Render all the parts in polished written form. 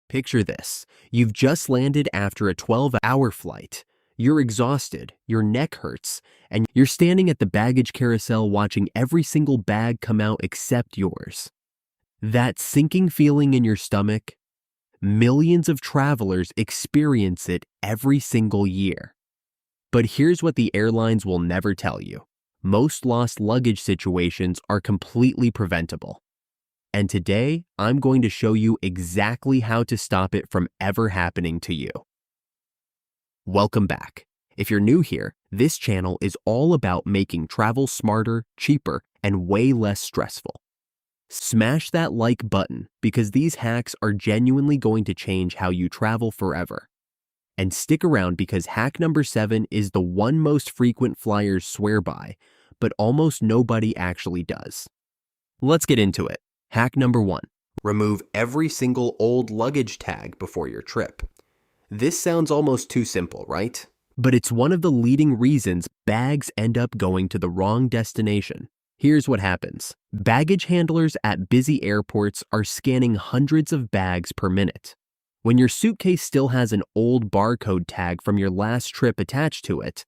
Picture this. You've just landed after a 12-hour flight. You're exhausted, your neck hurts, and you're standing at the baggage carousel watching every single bag come out except yours. That sinking feeling in your stomach, millions of travelers experience it every single year. But here's what the airlines will never tell you. Most lost luggage situations are completely preventable. And today, I'm going to show you exactly how to stop it from ever happening to you. Welcome back. If you're new here, this channel is all about making travel smarter, cheaper, and way less stressful. Smash that like button because these hacks are genuinely going to change how you travel forever. And stick around because hack number 7 is the one most frequent flyers swear by, but almost nobody actually does. Let's get into it. Hack number 1. Remove every single old luggage tag before your trip. This sounds almost too simple, right? But it's one of the leading reasons bags end up going to the wrong destination. Here's what happens. Baggage handlers at busy airports are scanning hundreds of bags per minute. When your suitcase still has an old barcode tag from your last trip attached to it,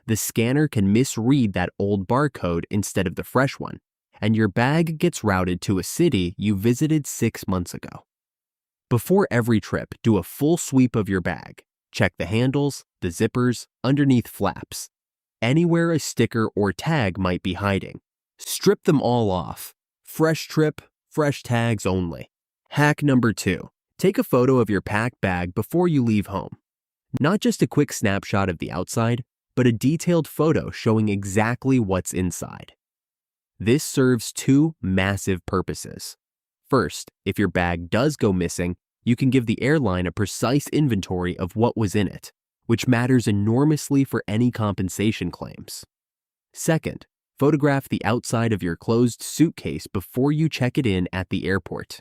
the scanner can misread that old barcode instead of the fresh one, and your bag gets routed to a city you visited 6 months ago. Before every trip, do a full sweep of your bag. Check the handles, the zippers, underneath flaps, anywhere a sticker or tag might be hiding. Strip them all off. Fresh trip, fresh tags only. Hack number 2. Take a photo of your packed bag before you leave home. Not just a quick snapshot of the outside, but a detailed photo showing exactly what's inside. This serves two massive purposes. First, if your bag does go missing, you can give the airline a precise inventory of what was in it, which matters enormously for any compensation claims. Second, photograph the outside of your closed suitcase before you check it in at the airport.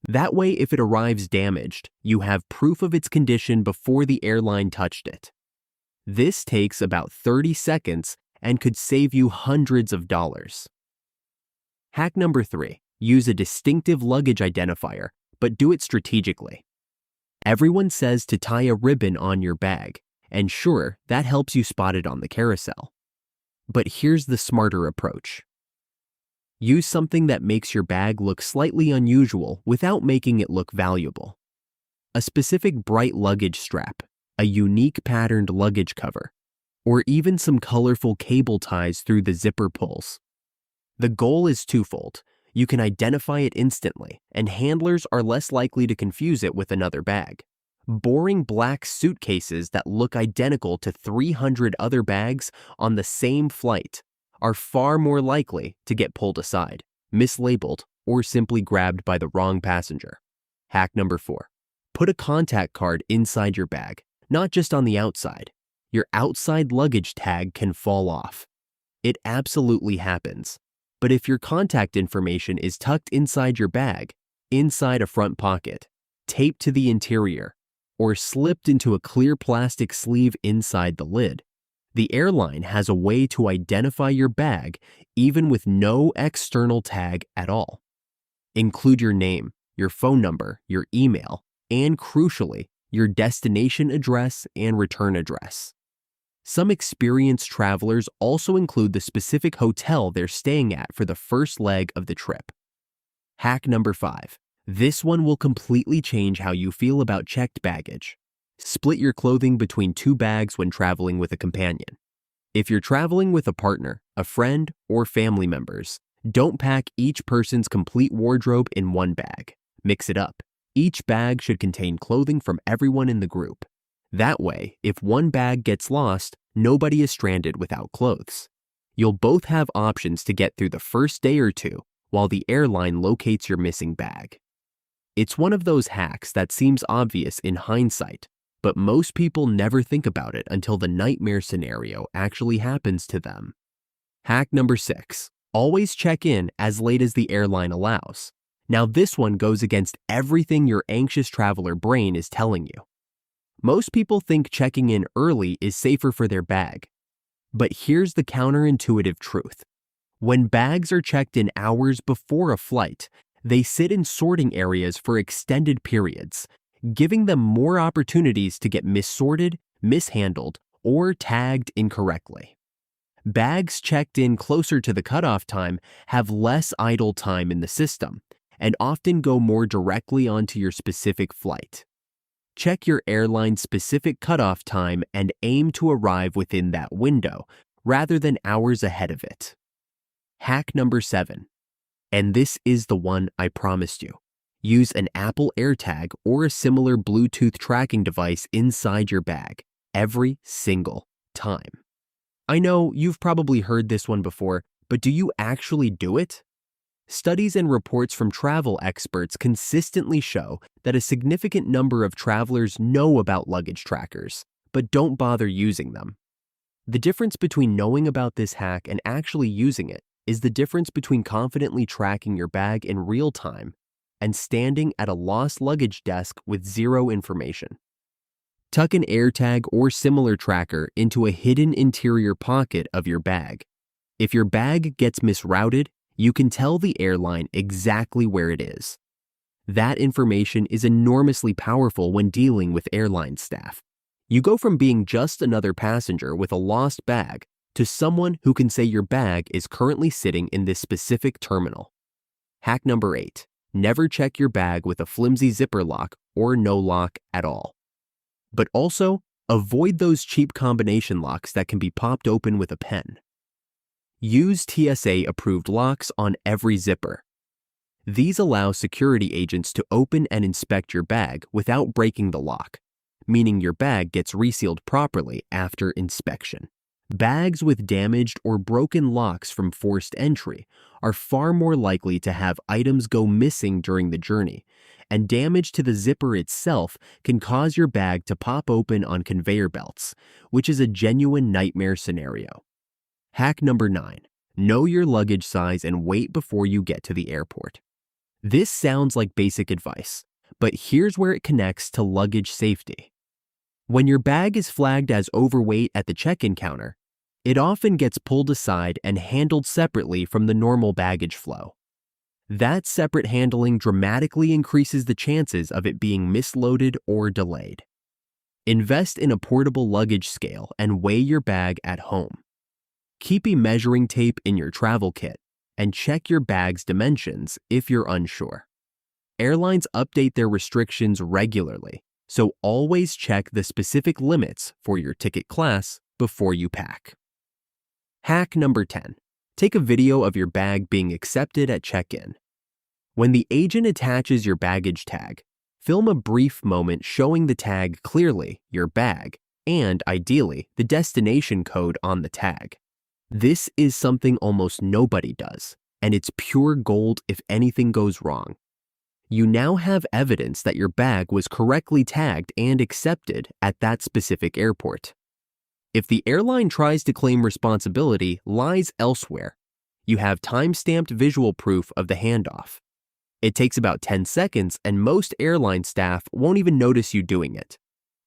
That way, if it arrives damaged, you have proof of its condition before the airline touched it. This takes about 30 seconds and could save you hundreds of dollars. Hack number 3. Use a distinctive luggage identifier, but do it strategically. Everyone says to tie a ribbon on your bag, and sure, that helps you spot it on the carousel. But here's the smarter approach. Use something that makes your bag look slightly unusual without making it look valuable. A specific bright luggage strap, a unique patterned luggage cover, or even some colorful cable ties through the zipper pulls. The goal is twofold. You can identify it instantly, and handlers are less likely to confuse it with another bag. Boring black suitcases that look identical to 300 other bags on the same flight are far more likely to get pulled aside, mislabeled, or simply grabbed by the wrong passenger. Hack number 4. Put a contact card inside your bag, not just on the outside. Your outside luggage tag can fall off. It absolutely happens. But if your contact information is tucked inside your bag, inside a front pocket, taped to the interior, or slipped into a clear plastic sleeve inside the lid, the airline has a way to identify your bag even with no external tag at all. Include your name, your phone number, your email, and crucially, your destination address and return address. Some experienced travelers also include the specific hotel they're staying at for the first leg of the trip. Hack number 5. This one will completely change how you feel about checked baggage. Split your clothing between 2 bags when traveling with a companion. If you're traveling with a partner, a friend, or family members, don't pack each person's complete wardrobe in one bag. Mix it up. Each bag should contain clothing from everyone in the group. That way, if one bag gets lost, nobody is stranded without clothes. You'll both have options to get through the first day or two while the airline locates your missing bag. It's one of those hacks that seems obvious in hindsight, but most people never think about it until the nightmare scenario actually happens to them. Hack number 6. Always check in as late as the airline allows. Now this one goes against everything your anxious traveler brain is telling you. Most people think checking in early is safer for their bag. But here's the counterintuitive truth. When bags are checked in hours before a flight, they sit in sorting areas for extended periods, giving them more opportunities to get missorted, mishandled, or tagged incorrectly. Bags checked in closer to the cutoff time have less idle time in the system and often go more directly onto your specific flight. Check your airline's specific cutoff time and aim to arrive within that window rather than hours ahead of it. Hack number 7. And this is the one I promised you. Use an Apple AirTag or a similar Bluetooth tracking device inside your bag every single time. I know you've probably heard this one before, but do you actually do it? Studies and reports from travel experts consistently show that a significant number of travelers know about luggage trackers, but don't bother using them. The difference between knowing about this hack and actually using it is the difference between confidently tracking your bag in real time and standing at a lost luggage desk with zero information. Tuck an AirTag or similar tracker into a hidden interior pocket of your bag. If your bag gets misrouted, you can tell the airline exactly where it is. That information is enormously powerful when dealing with airline staff. You go from being just another passenger with a lost bag to someone who can say your bag is currently sitting in this specific terminal. Hack number 8. Never check your bag with a flimsy zipper lock or no lock at all. But also, avoid those cheap combination locks that can be popped open with a pen. Use TSA-approved locks on every zipper. These allow security agents to open and inspect your bag without breaking the lock, meaning your bag gets resealed properly after inspection. Bags with damaged or broken locks from forced entry are far more likely to have items go missing during the journey, and damage to the zipper itself can cause your bag to pop open on conveyor belts, which is a genuine nightmare scenario. Hack number 9. Know your luggage size and wait before you get to the airport. This sounds like basic advice, but here's where it connects to luggage safety. When your bag is flagged as overweight at the check-in counter, it often gets pulled aside and handled separately from the normal baggage flow. That separate handling dramatically increases the chances of it being misloaded or delayed. Invest in a portable luggage scale and weigh your bag at home. Keep a measuring tape in your travel kit and check your bag's dimensions if you're unsure. Airlines update their restrictions regularly, so always check the specific limits for your ticket class before you pack. Hack number 10. Take a video of your bag being accepted at check-in. When the agent attaches your baggage tag, film a brief moment showing the tag clearly, your bag, and ideally, the destination code on the tag. This is something almost nobody does, and it's pure gold if anything goes wrong. You now have evidence that your bag was correctly tagged and accepted at that specific airport. If the airline tries to claim responsibility lies elsewhere, you have time-stamped visual proof of the handoff. It takes about 10 seconds, and most airline staff won't even notice you doing it.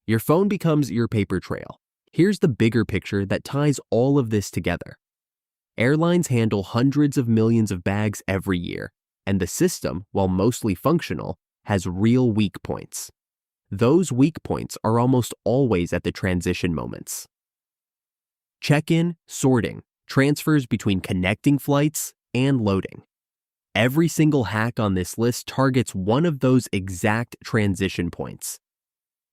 Your phone becomes your paper trail. Here's the bigger picture that ties all of this together. Airlines handle hundreds of millions of bags every year, and the system, while mostly functional, has real weak points. Those weak points are almost always at the transition moments. Check-in, sorting, transfers between connecting flights, and loading. Every single hack on this list targets one of those exact transition points.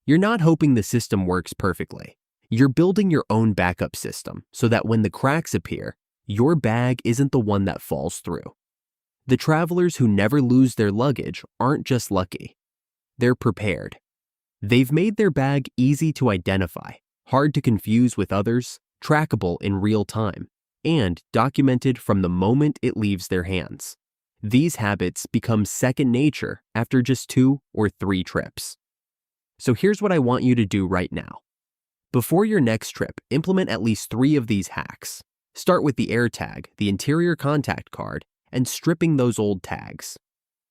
You're not hoping the system works perfectly. You're building your own backup system so that when the cracks appear, your bag isn't the one that falls through. The travelers who never lose their luggage aren't just lucky. They're prepared. They've made their bag easy to identify, hard to confuse with others, trackable in real time, and documented from the moment it leaves their hands. These habits become second nature after just 2 or 3 trips. So here's what I want you to do right now. Before your next trip, implement at least 3 of these hacks. Start with the AirTag, the interior contact card, and stripping those old tags.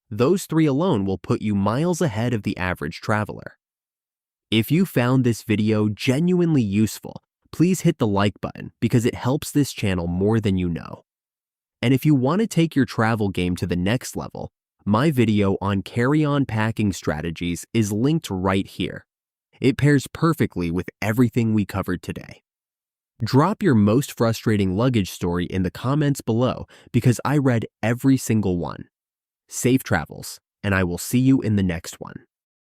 Those 3 alone will put you miles ahead of the average traveler. If you found this video genuinely useful, please hit the like button because it helps this channel more than you know. And if you want to take your travel game to the next level, My video on carry-on packing strategies is linked right here. It pairs perfectly with everything we covered today. Drop your most frustrating luggage story in the comments below because I read every single one. Safe travels, and I will see you in the next one.